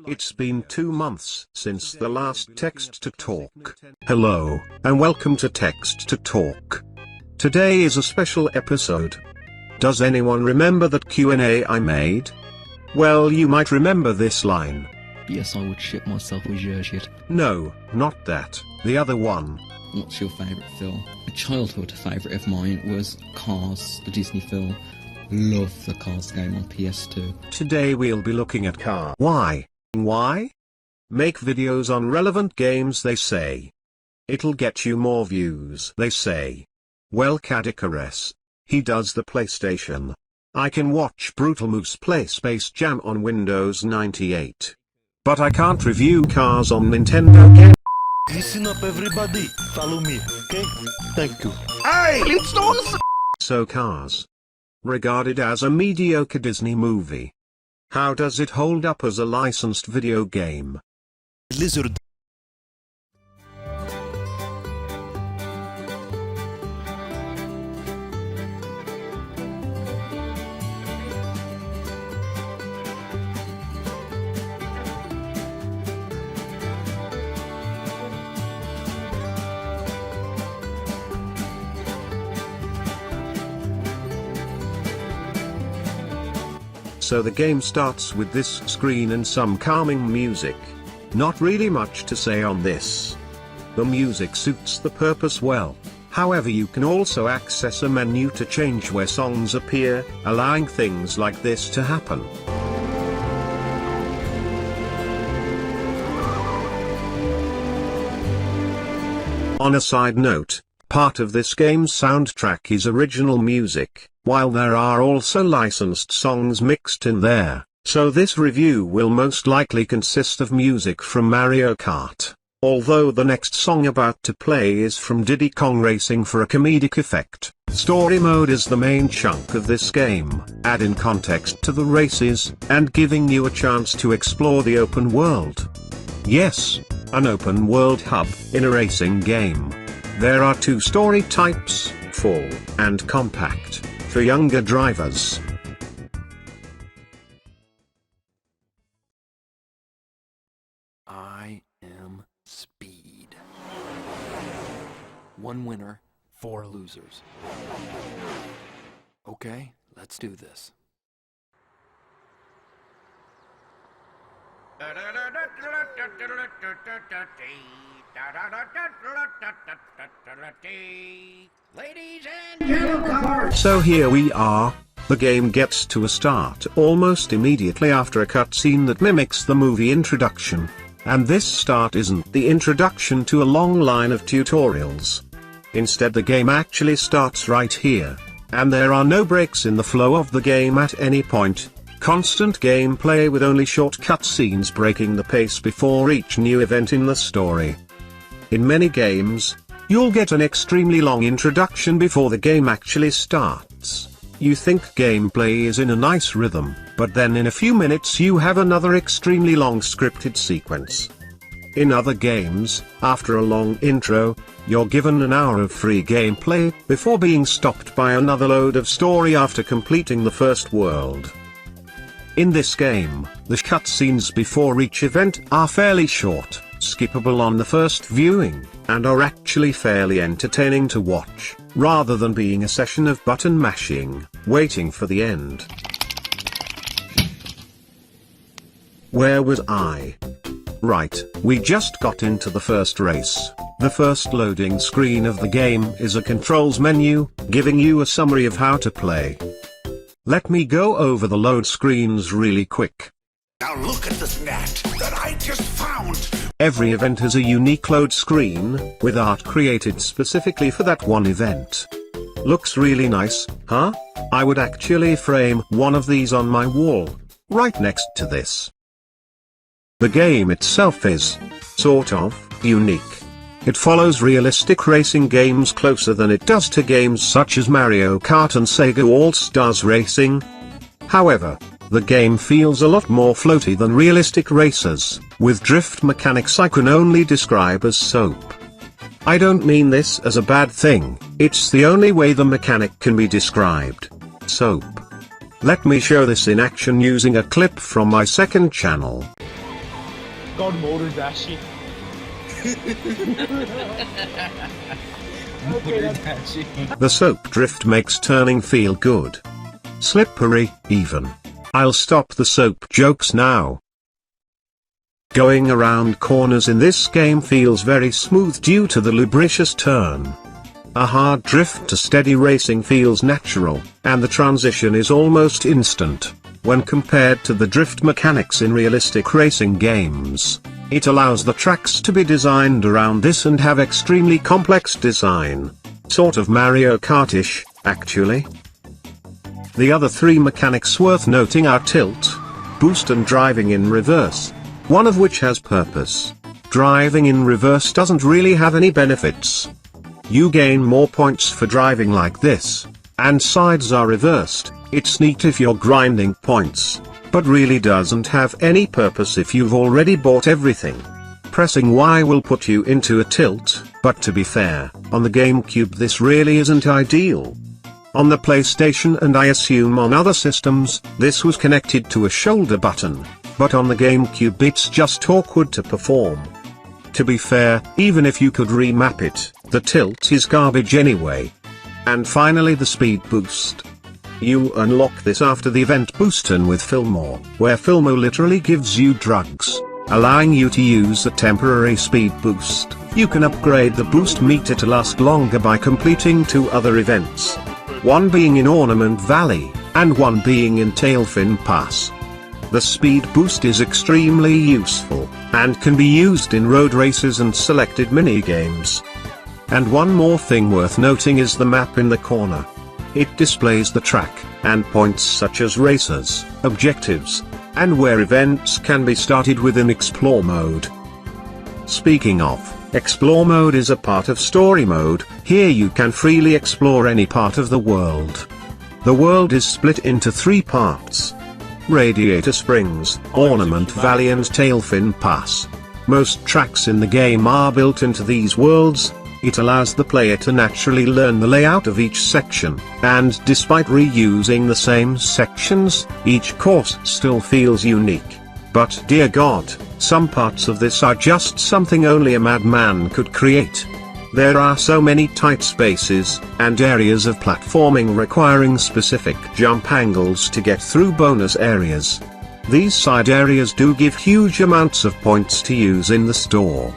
It's been 2 months since the last Text to Talk. Hello, and welcome to Text to Talk. Today is a special episode. Does anyone remember that Q&A I made? Well, you might remember this line. Yes, I would shit myself with GerJidd. No, not that, the other one. What's your favourite film? A childhood favourite of mine was Cars, the Disney film. Love the Cars game on PS2. Today we'll be looking at Cars. Why? Why? Make videos on relevant games, they say. It'll get you more views, they say. Well, Cadicores. He does the PlayStation. I can watch Brutal Moose play Space Jam on Windows 98. But I can't review Cars on Nintendo game. Listen up everybody, follow me, okay? Thank you. Hey! So Cars. Regarded as a mediocre Disney movie. How does it hold up as a licensed video game? Lizard. So the game starts with this screen and some calming music. Not really much to say on this. The music suits the purpose well. However, you can also access a menu to change where songs appear, allowing things like this to happen. On a side note, part of this game's soundtrack is original music, while there are also licensed songs mixed in there, so this review will most likely consist of music from Mario Kart, although the next song about to play is from Diddy Kong Racing for a comedic effect. Story mode is the main chunk of this game, adding context to the races, and giving you a chance to explore the open world. Yes, an open world hub in a racing game. There are two story types, full and compact, for younger drivers. I am speed. One winner, 4 losers. Okay, let's do this. So here we are. The game gets to a start almost immediately after a cutscene that mimics the movie introduction. And this start isn't the introduction to a long line of tutorials. Instead, the game actually starts right here. And there are no breaks in the flow of the game at any point. Constant gameplay with only short cutscenes breaking the pace before each new event in the story. In many games, you'll get an extremely long introduction before the game actually starts. You think gameplay is in a nice rhythm, but then in a few minutes you have another extremely long scripted sequence. In other games, after a long intro, you're given an hour of free gameplay, before being stopped by another load of story after completing the first world. In this game, the cutscenes before each event are fairly short, skippable on the first viewing, and are actually fairly entertaining to watch, rather than being a session of button mashing, waiting for the end. Where was I? Right, we just got into the first race. The first loading screen of the game is a controls menu, giving you a summary of how to play. Let me go over the load screens really quick. Now look at this net that I just found! Every event has a unique load screen, with art created specifically for that one event. Looks really nice, huh? I would actually frame one of these on my wall, right next to this. The game itself is, sort of, unique. It follows realistic racing games closer than it does to games such as Mario Kart and Sega All-Stars Racing. However, the game feels a lot more floaty than realistic races, with drift mechanics I can only describe as soap. I don't mean this as a bad thing, it's the only way the mechanic can be described. Soap. Let me show this in action using a clip from my second channel. God motors that shit. The soap drift makes turning feel good. Slippery, even. I'll stop the soap jokes now. Going around corners in this game feels very smooth due to the lubricious turn. A hard drift to steady racing feels natural, and the transition is almost instant. When compared to the drift mechanics in realistic racing games, it allows the tracks to be designed around this and have extremely complex design. Sort of Mario Kart-ish, actually. The other three mechanics worth noting are tilt, boost and driving in reverse, one of which has purpose. Driving in reverse doesn't really have any benefits. You gain more points for driving like this, and sides are reversed. It's neat if you're grinding points, but really doesn't have any purpose if you've already bought everything. Pressing Y will put you into a tilt, but to be fair, on the GameCube this really isn't ideal. On the PlayStation and I assume on other systems, this was connected to a shoulder button, but on the GameCube it's just awkward to perform. To be fair, even if you could remap it, the tilt is garbage anyway. And finally the speed boost. You unlock this after the event Boostin' with Fillmore, where Fillmore literally gives you drugs, allowing you to use a temporary speed boost. You can upgrade the boost meter to last longer by completing 2 other events. One being in Ornament Valley, and one being in Tailfin Pass. The speed boost is extremely useful, and can be used in road races and selected mini-games. And one more thing worth noting is the map in the corner. It displays the track, and points such as races, objectives, and where events can be started within Explore mode. Speaking of, Explore mode is a part of Story mode. Here you can freely explore any part of the world. The world is split into 3 parts. Radiator Springs, Ornament Valley and Tailfin Pass. Most tracks in the game are built into these worlds. It allows the player to naturally learn the layout of each section, and despite reusing the same sections, each course still feels unique. But dear God, some parts of this are just something only a madman could create. There are so many tight spaces, and areas of platforming requiring specific jump angles to get through bonus areas. These side areas do give huge amounts of points to use in the store.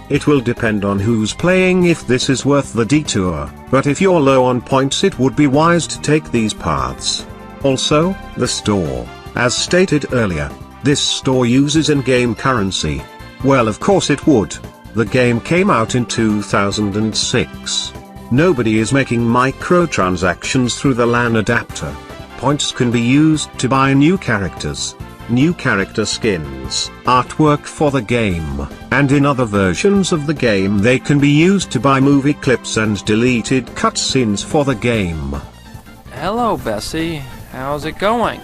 It will depend on who's playing if this is worth the detour, but if you're low on points it would be wise to take these paths. Also, the store. As stated earlier, this store uses in-game currency. Well, of course it would. The game came out in 2006. Nobody is making microtransactions through the LAN adapter. Points can be used to buy new characters, new character skins, artwork for the game, and in other versions of the game they can be used to buy movie clips and deleted cutscenes for the game. Hello, Bessie. How's it going?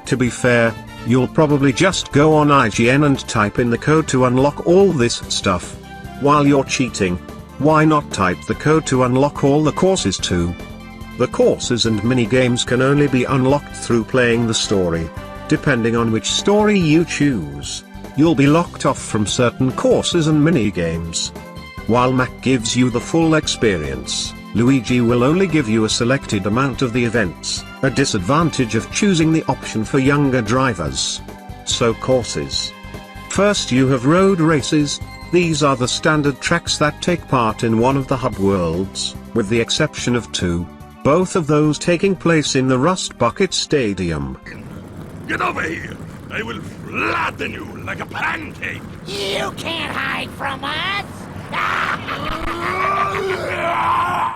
To be fair, you'll probably just go on IGN and type in the code to unlock all this stuff. While you're cheating, why not type the code to unlock all the courses too? The courses and mini-games can only be unlocked through playing the story. Depending on which story you choose, you'll be locked off from certain courses and mini-games. While Mac gives you the full experience, Luigi will only give you a selected amount of the events, a disadvantage of choosing the option for younger drivers. So courses. First you have road races. These are the standard tracks that take part in one of the hub worlds, with the exception of 2. Both of those taking place in the Rust Bucket Stadium. Get over here! I will flatten you like a pancake! You can't hide from us!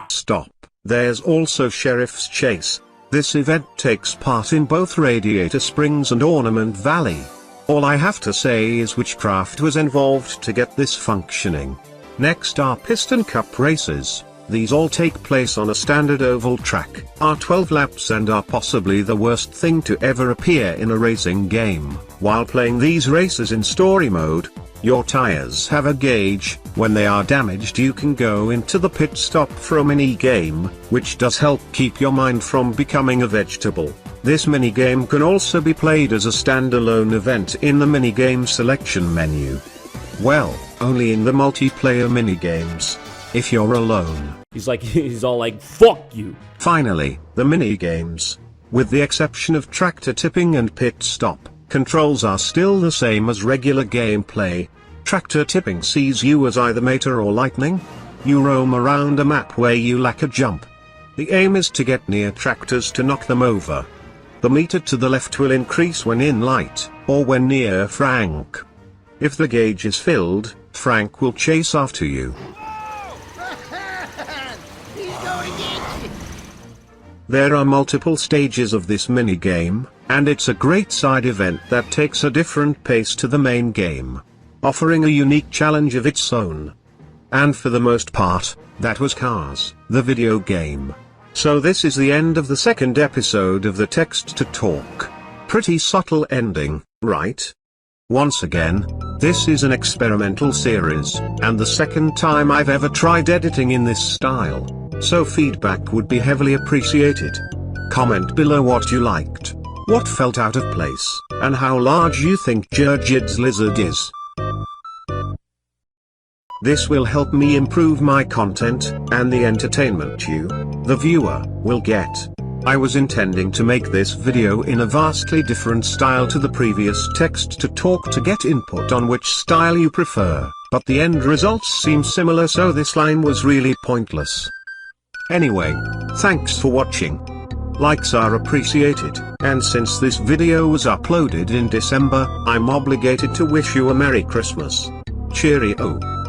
Stop. There's also Sheriff's Chase. This event takes part in both Radiator Springs and Ornament Valley. All I have to say is witchcraft was involved to get this functioning. Next are Piston Cup races. These all take place on a standard oval track, are 12 laps and are possibly the worst thing to ever appear in a racing game. While playing these races in story mode, your tires have a gauge. When they are damaged you can go into the pit stop for a mini game, which does help keep your mind from becoming a vegetable. This minigame can also be played as a standalone event in the minigame selection menu. Well, only in the multiplayer minigames. If you're alone. He's all like, fuck you. Finally, the minigames. With the exception of tractor tipping and pit stop, controls are still the same as regular gameplay. Tractor tipping sees you as either Mater or Lightning. You roam around a map where you lack a jump. The aim is to get near tractors to knock them over. The meter to the left will increase when in light, or when near Frank. If the gauge is filled, Frank will chase after you. There are multiple stages of this minigame, and it's a great side event that takes a different pace to the main game, offering a unique challenge of its own. And for the most part, that was Cars, the video game. So this is the end of the second episode of the Text to Talk. Pretty subtle ending, right? Once again, this is an experimental series, and the second time I've ever tried editing in this style, so feedback would be heavily appreciated. Comment below what you liked, what felt out of place, and how large you think GerJidd's lizard is. This will help me improve my content, and the entertainment you, the viewer, will get. I was intending to make this video in a vastly different style to the previous Text to Talk to get input on which style you prefer, but the end results seem similar, so this line was really pointless. Anyway, thanks for watching. Likes are appreciated, and since this video was uploaded in December, I'm obligated to wish you a Merry Christmas. Cheerio.